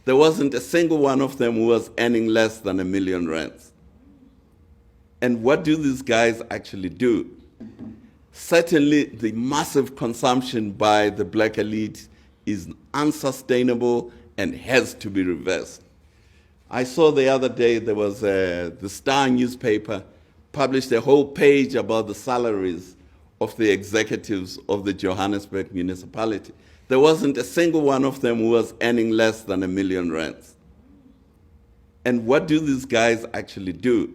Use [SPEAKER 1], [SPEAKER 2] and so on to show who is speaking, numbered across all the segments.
[SPEAKER 1] there wasn't a single one of them who was earning less than R1 million. And what do these guys actually do? Certainly, the massive consumption by the black elite is unsustainable and has to be reversed. I saw the other day there was the Star newspaper published a whole page about the salaries of the executives of the Johannesburg municipality. There wasn't a single one of them who was earning less than R1 million. And what do these guys actually do?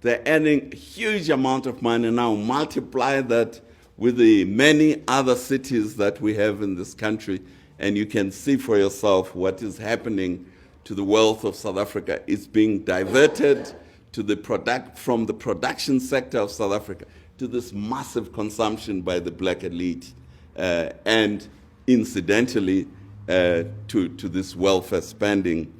[SPEAKER 1] They're earning a huge amount of money now. Multiply that with the many other cities that we have in this country, and you can see for yourself what is happening to the wealth of South Africa. It's being diverted to from the production sector of South Africa to this massive consumption by the black elite, and incidentally to this welfare spending,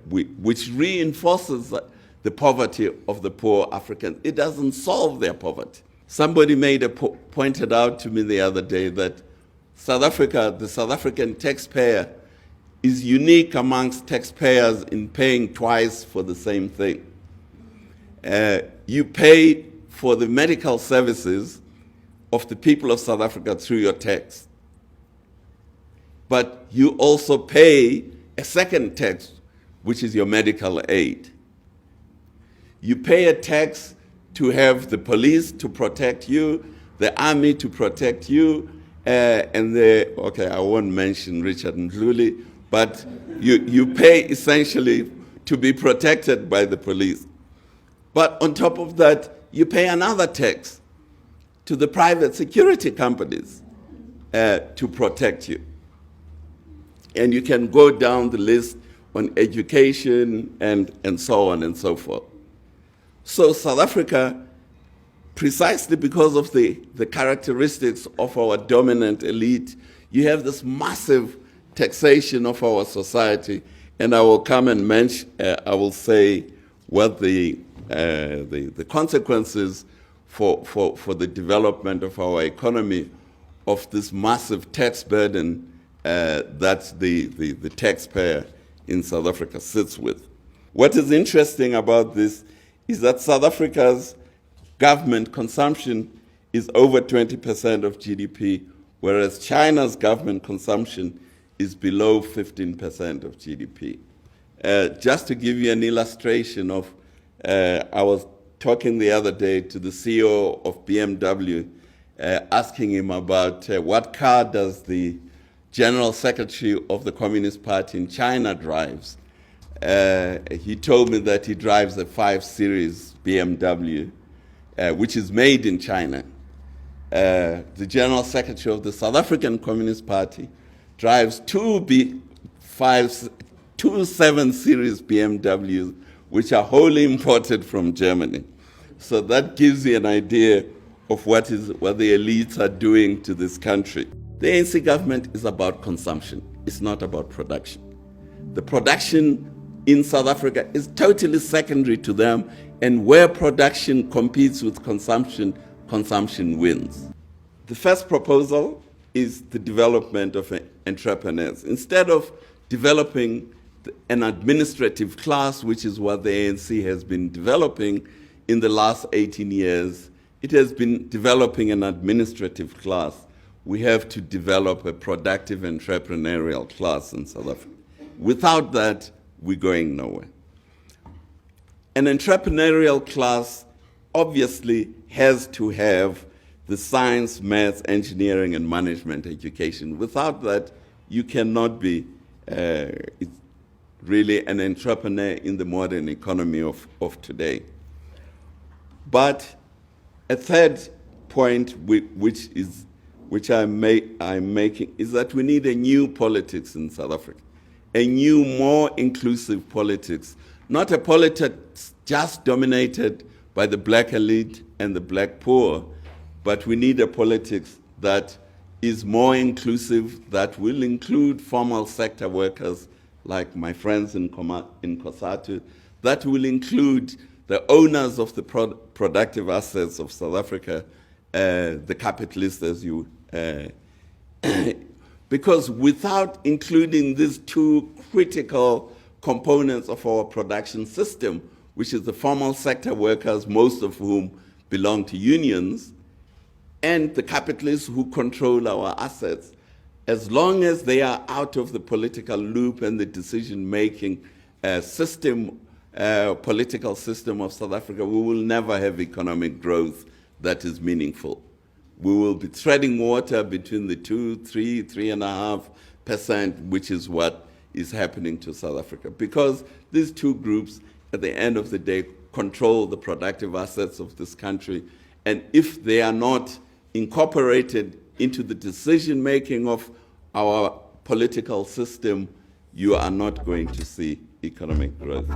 [SPEAKER 1] which reinforces the poverty of the poor Africans. It doesn't solve their poverty. Somebody pointed out to me the other day that South Africa, the South African taxpayer, is unique amongst taxpayers in paying twice for the same thing. You pay for the medical services of the people of South Africa through your tax. But you also pay a second tax, which is your medical aid. You pay a tax to have the police to protect you, the army to protect you, okay, I won't mention Richard Mdluli, but you pay essentially to be protected by the police. But on top of that, you pay another tax to the private security companies to protect you. And you can go down the list on education and so on and so forth. So South Africa, precisely because of the characteristics of our dominant elite, you have this massive taxation of our society. And I will come and mention, I will say what the consequences for the development of our economy of this massive tax burden that the taxpayer in South Africa sits with. What is interesting about this is that South Africa's government consumption is over 20% of GDP, whereas China's government consumption is below 15% of GDP. Just to give you an illustration of, I was talking the other day to the CEO of BMW, asking him about what car does the General Secretary of the Communist Party in China drives. He told me that he drives a 5 Series BMW, which is made in China. The General Secretary of the South African Communist Party drives two 7 Series BMWs, which are wholly imported from Germany. So that gives you an idea of what the elites are doing to this country. The ANC government is about consumption. It's not about production. The production in South Africa is totally secondary to them, and where production competes with consumption, consumption wins. The first proposal is the development of entrepreneurs. Instead of developing an administrative class, which is what the ANC has been developing in the last 18 years, it has been developing an administrative class. We have to develop a productive entrepreneurial class in South Africa. Without that, we're going nowhere. An entrepreneurial class obviously has to have the science, maths, engineering, and management education. Without that, you cannot be really an entrepreneur in the modern economy of today. But a third point which I'm making is that we need a new politics in South Africa, a new, more inclusive politics, not a politics just dominated by the black elite and the black poor, but we need a politics that is more inclusive, that will include formal sector workers like my friends in COSATU, that will include the owners of the productive assets of South Africa, the capitalists, as you Because without including these two critical components of our production system, which is the formal sector workers, most of whom belong to unions, and the capitalists who control our assets, as long as they are out of the political loop and the decision-making system, political system of South Africa, we will never have economic growth that is meaningful. We will be treading water between the 3.5%, which is what is happening to South Africa. Because these two groups, at the end of the day, control the productive assets of this country. And if they are not incorporated into the decision-making of our political system, you are not going to see economic growth.